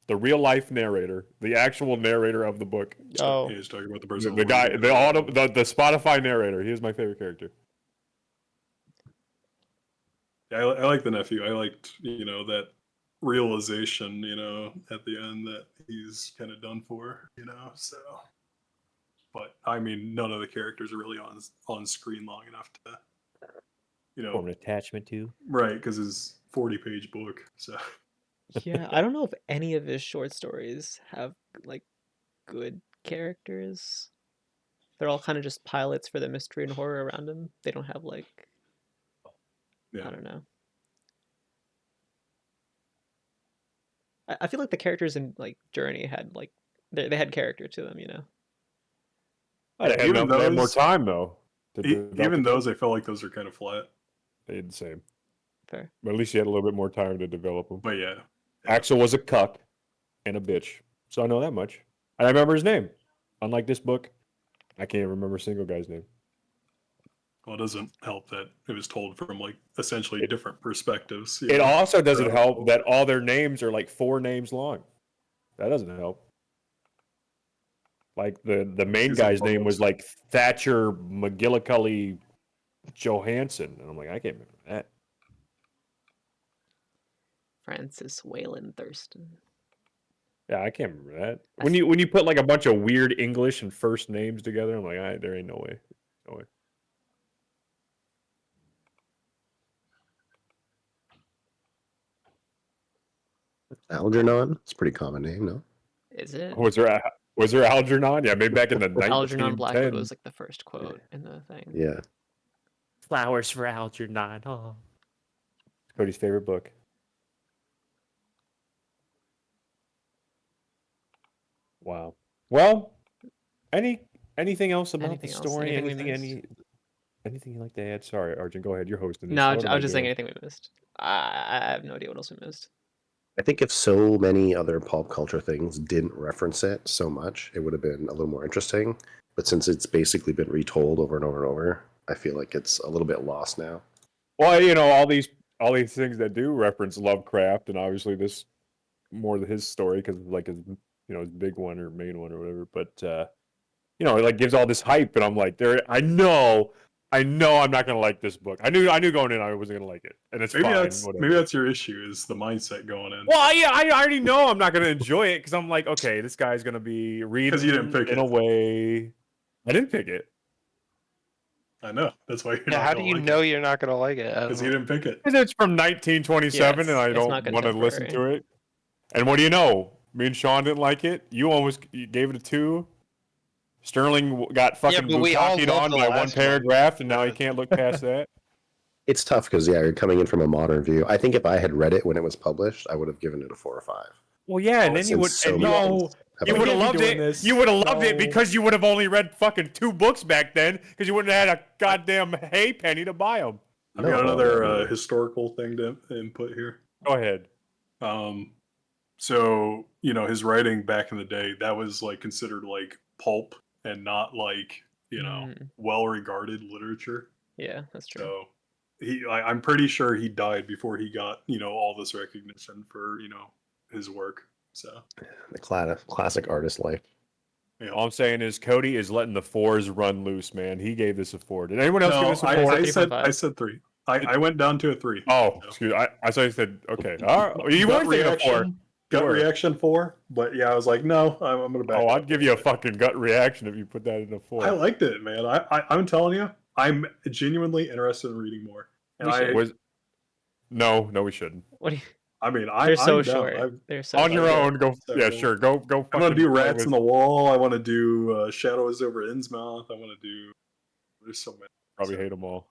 The real life narrator, the actual narrator of the book. Oh. He's talking about the person. The guy, the Spotify narrator. He is my favorite character. Yeah, I like the nephew. I liked, that realization, at the end that he's kind of done for, so. But I mean, none of the characters are really on screen long enough to, Form an attachment to. right? Because it's 40-page book, so. Yeah, I don't know if any of his short stories have like good characters. They're all kind of just pilots for the mystery and horror around him. They don't have like, Yeah. I don't know. I feel like the characters in like Journey had like they had character to them, They had more time though. Even those, I felt like those are kind of flat. They did the same. Fair. But at least you had a little bit more time to develop them. But yeah. Axel was a cuck and a bitch, so I know that much. And I remember his name. Unlike this book, I can't remember a single guy's name. Well, it doesn't help that it was told from like essentially different perspectives. It also doesn't help that all their names are like 4 names long. That doesn't help. Like the main guy's name was like Thatcher McGillicuddy Johansson, and I'm like, I can't remember that. Francis Wayland Thurston. Yeah, I can't remember that. When you put like a bunch of weird English and first names together, I'm like, there ain't no way. No way. Algernon? It's a pretty common name, no? Is it? Was there Algernon? Yeah, maybe back in the 1910s. Algernon Blackwood was like the first quote in the thing. Yeah. Flowers for Algernon. Oh. Cody's favorite book. Wow. Well, anything else about Anything the else? story? Anything we Anything you'd like to add? Sorry, Arjun, go ahead. You're hosting this. No, What am I was just saying doing? anything we missed. I have no idea what else we missed. I think if so many other pop culture things didn't reference it so much, it would have been a little more interesting. But since it's basically been retold over and over and over, I feel like it's a little bit lost now. Well, all these things that do reference Lovecraft, and obviously this more his story because like his his big one or main one or whatever. But it like gives all this hype, and I'm like, I know I'm not gonna like this book. I knew going in I wasn't gonna like it, and it's fine. Maybe that's your issue is the mindset going in. Well, yeah, I already know I'm not gonna enjoy it because I'm like, okay, this guy's gonna be reading 'Cause you didn't pick in it. a way. I didn't pick it. I know. That's why you're Yeah, not how do gonna you like know you're not gonna like it? Because you didn't pick it. Because it's from 1927, Yeah, and I it's don't not want to listen contemporary. to it. And what do you know? Me and Shawn didn't like it. You gave it a 2. Sterling got fucking but we all bukakied loved on the by one last one. paragraph, and now he can't look past that. It's tough because, yeah, you're coming in from a modern view. I think if I had read it when it was published, I would have given it a 4 or 5. Well, yeah, and then Since you would. so And many no, things have you been- would have can't be loved doing it. this. You would have loved it No. because you would have only read fucking 2 books back then, because you wouldn't have had a goddamn hay penny to buy them. I've No, got no, another no. historical thing to input here. Go ahead. So, you know, his writing back in the day, that was like considered like pulp and not like, you know, well-regarded literature. Yeah, that's true. So I'm pretty sure he died before he got, you know, all this recognition for, you know, his work. So The classic artist life. yeah. All I'm saying is Cody is letting the 4s run loose, man. He gave this a 4. Did anyone else give No, this a 4? I said 3. I went down to a 3. Oh, so. excuse me. I saw you said, okay. All right. You Gut were thinking a 4. reaction. Gut Sure. reaction 4, but yeah, I was like, no, I'm gonna back. Oh, it I'd up. give you a fucking gut reaction if you put that in a 4. I liked it, man. I'm telling you, I'm genuinely interested in reading more. And We should. No, we shouldn't. What do you? I mean, They're so I'm down. short. They're so On your short. own, go. Yeah, So- sure. Go. I'm gonna do Rats with, in the Wall. I want to do Shadows over Innsmouth. I want to do. There's so many. Probably hate them all.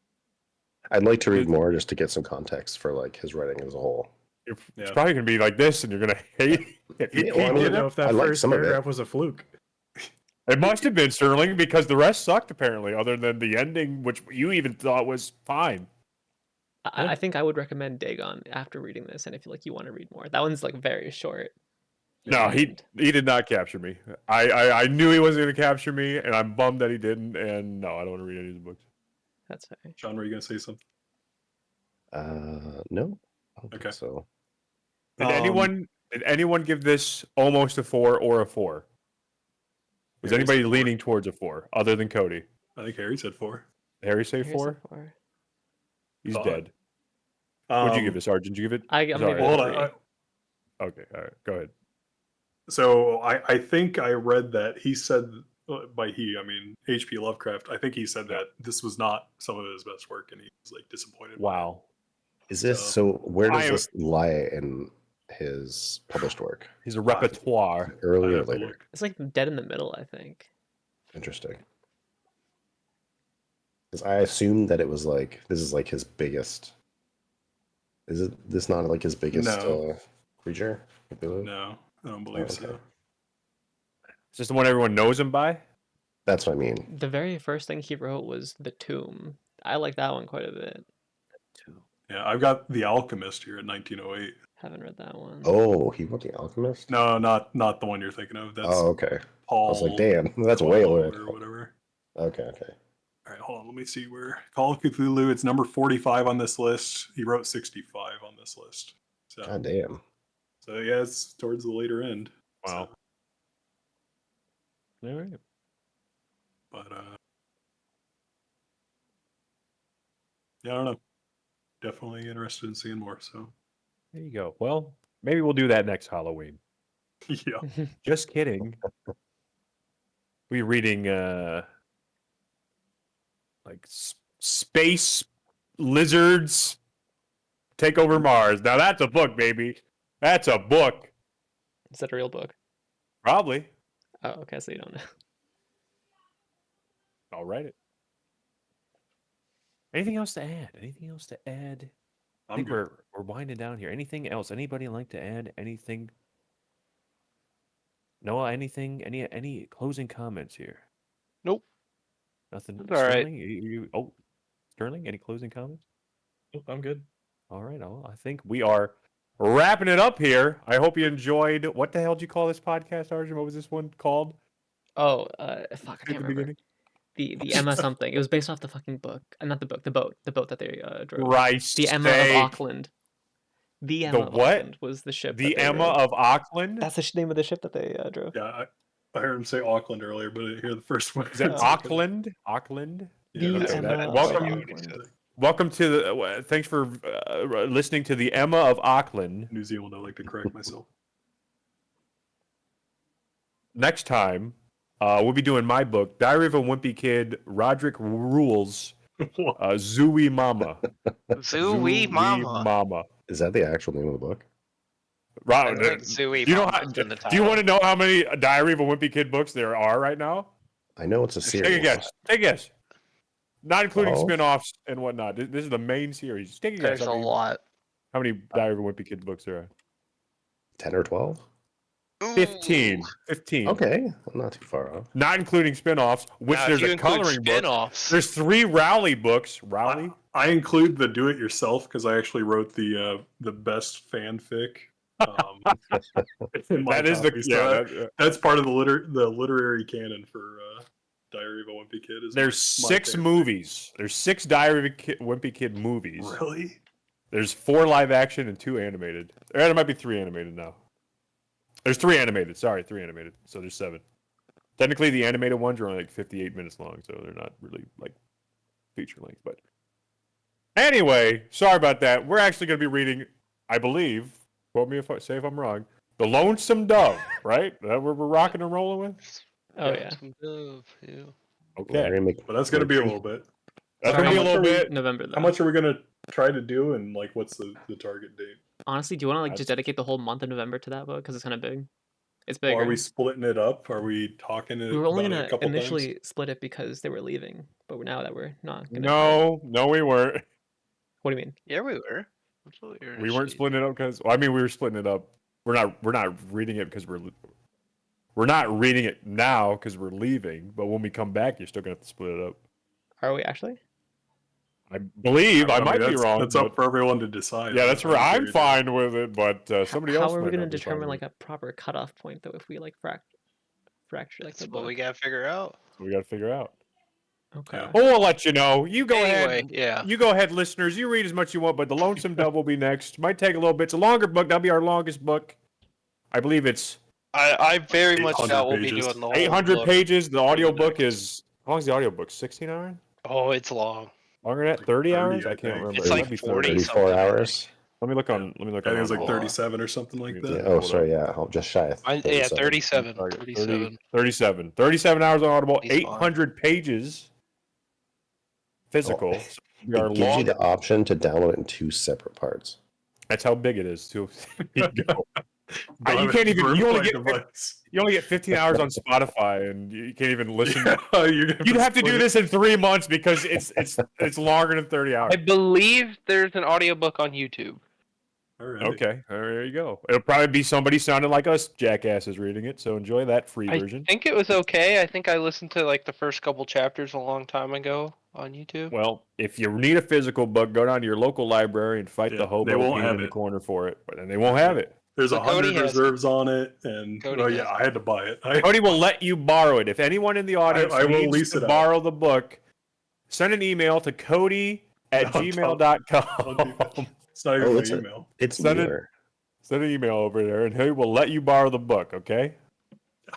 I'd like to read more just to get some context for like his writing as a whole. It's Yeah. probably gonna be like this, and you're gonna hate it. Yeah, I well, I don't mean, know if I that like first some of it. paragraph was a fluke. It must have been Sterling because the rest sucked apparently, other than the ending, which you even thought was fine. I think I would recommend Dagon after reading this, and if like you want to read more, that one's like very short. No, he And did not capture me. I knew he wasn't going to capture me, and I'm bummed that he didn't. And no, I don't want to read any of his books. that's fair. Shawn, were you gonna say something? No. I don't Okay. think so. Did anyone give this almost a 4 or a 4? Was Harry anybody said 4. leaning towards a 4 other than Cody? I think Harry said 4. Harry say Here's 4? the 4. He's Thought. dead. What'd you give this, Arjun? Did you give it? I'm Sorry. giving it Hold a on. 3. Okay, all right, go ahead. So I think I read that he said, by he, I mean H.P. Lovecraft. I think he said that this was not some of his best work, and he was like disappointed. by it. Wow. Is this So, where does I- this lie in his published work? His repertoire. Early I or have to later? look. It's like dead in the middle, I think. Interesting. Because I assumed that it was like this is like his biggest. Is it this not like his biggest No. creature? Cthulhu? No, I don't believe so. Okay. Is this the one everyone knows him by? That's what I mean. The very first thing he wrote was The Tomb. I like that one quite a bit. Yeah, I've got The Alchemist here at 1908. Haven't read that one. Oh, he wrote The Alchemist? No, not the one you're thinking of. That's Oh, okay. Paul. I was like, damn, that's way Coelho older. or whatever. Okay, okay. All right, hold on. Let me see where Call of Cthulhu. It's number 45 on this list. He wrote 65 on this list. So, God damn. so yeah, it's towards the later end. Wow. So, All right. but yeah, I don't know. Definitely interested in seeing more. So There you go. Well, maybe we'll do that next Halloween. yeah, Just kidding. We reading like space lizards take over Mars. Now that's a book, baby. That's a book. Is that a real book? Probably. Oh, okay, so you don't know. I'll write it. Anything else to add? Anything else to add? I I'm think good. we're winding down here. Anything else? Anybody like to add anything? Noah, anything? Any closing comments here? Nope. Nothing. It's all right. Sterling? Oh, Sterling, any closing comments? I'm good. All right. Well, I think we are wrapping it up here. I hope you enjoyed. What the hell did you call this podcast, Arjun? What was this one called? Oh, fuck, I At can't the remember. beginning? The Emma something. It was based off the fucking book. Not the book. The boat that they drove. Christ The Emma of sake. Auckland. The Emma of what? Auckland was the ship. The that they Emma rode. of Auckland? That's the name of the ship that they drove. Yeah, I heard him say Auckland earlier, but I didn't hear the first one. Is that Oh. Auckland? Auckland? The Yeah, Okay, Emma that- of welcome- Auckland. Welcome to the. Thanks for listening to the Emma of Auckland. New Zealand. I like to correct myself. Next time, we'll be doing my book, Diary of a Wimpy Kid, Roderick Rules, Zooey Mama. Zooey Mama. Mama. Is that the actual name of the book? I Rod, think Zooey do you know Mama how, is in the do you title. want to know how many Diary of a Wimpy Kid books there are right now? I know it's a Take a series. guess. Take a guess. Not including 12? spin-offs and whatnot. This is the main series. Take a guess. There's a lot. How many Diary of a Wimpy Kid books there are? 10 or 12? 15. Ooh. 15. Okay, I'm not too far off. Not including spin-offs, which Now, if there's you a include coloring book. spin-offs. There's 3 Rowley books. Rowley? I include the do-it-yourself because I actually wrote the best fanfic In my That is the copy, so yeah. that's part of the literary canon for Diary of a Wimpy Kid. Is There's my 6 favorite. movies. There's 6 Diary of a Wimpy Kid movies. Really? There's 4 live action and 2 animated. Or there might be 3 animated now. There's 3 animated. Sorry, 3 animated. So there's 7. Technically, the animated ones are only like 58 minutes long, so they're not really like feature length. But anyway, sorry about that. We're actually going to be reading, I believe, quote me if I'm wrong, The Lonesome Dove, right? That what we're rocking and rolling with? Oh yeah. Some dove, yeah. Okay. Larry But that's going to be a McMurtry. little bit. That's So going to how be a much little are we- bit. November though. How much are we going to try to do, and like what's the target date? Honestly, do you want to like just That's- dedicate the whole month of November to that book because it's kind of big? It's Well, bigger. are we splitting it up? Are we talking We were only about it a gonna couple initially times? split it because they were leaving, but now that we're not gonna. No, we weren't. What do you mean? Yeah, we were. That's what we were We weren't initially- splitting it up because I mean we were splitting it up. We're not reading it because we're not reading it now because we're leaving. But when we come back, you're still gonna have to split it up. Are we actually? I believe I mean, might be wrong. That's up but- for everyone to decide. Yeah, on that's the right. time I'm period. fine with it, but somebody else. How are we might gonna not be fine determine with like a proper cutoff point though if we like fracture like That's the what book? we gotta figure out. it. We got to figure out. Okay. Yeah. Well, we'll let you know. You go Anyway, ahead. yeah. You go ahead, listeners. You read as much as you want, but the Lonesome Dove will be next. Might take a little bit. It's a longer book. That'll be our longest book. I believe it's I very much 800 doubt we'll be pages. doing the whole 800 book. pages. The audiobook next. is how long is the audiobook? 16 hours? Oh, it's long. Longer than that? 30 hours? 30, I I can't think. remember. It's It like might be 40 30. 34 something, I think. hours. Let me look on. Let me look I on. think it's like Audible. 37 or something like Yeah. that. Oh, sorry, yeah, just shy of Yeah, 37. 37. Sorry, 37. 37. 37 hours on Audible. He's fine. 800 pages physical. Oh, So we are It gives you long. the option to download it in 2 separate parts. That's how big it is too. You go. Don't You have can't it even. for You only my get. device. You only get 15 hours on Spotify, and you can't even listen. Yeah, you're gonna You'd have to split do it. this in 3 months because it's longer than 30 hours. I believe there's an audiobook on YouTube. Alrighty. Okay, there you go. It'll probably be somebody sounding like us jackasses reading it, so enjoy that free I version. think it was okay. I think I listened to like the first couple chapters a long time ago on YouTube. Well, if you need a physical book, go down to your local library and fight Yeah, the they hobo won't king have in the it. corner for it. But then they won't have it. There's But Cody 100 has it. reserves on it, and Cody oh has yeah, it. I had to buy it. Cody will let you borrow it. If anyone in the audience I will needs lease to it out. borrow the book, send an email to cody@gmail.com. It's not even Oh, my it's a- email. It's Send it- newer. Send an email over there, and he will let you borrow the book. Okay?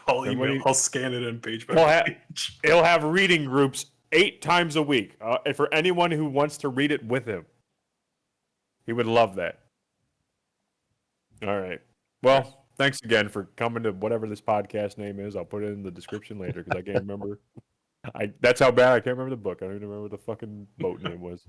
I'll Somebody- email. I'll scan it in page by Well, ha- page. He'll have reading groups 8 times a week, and for anyone who wants to read it with him. He would love that. All right. Well, thanks again for coming to whatever this podcast name is. I'll put it in the description later because I can't remember. That's how bad I can't remember the book. I don't even remember what the fucking boat name was.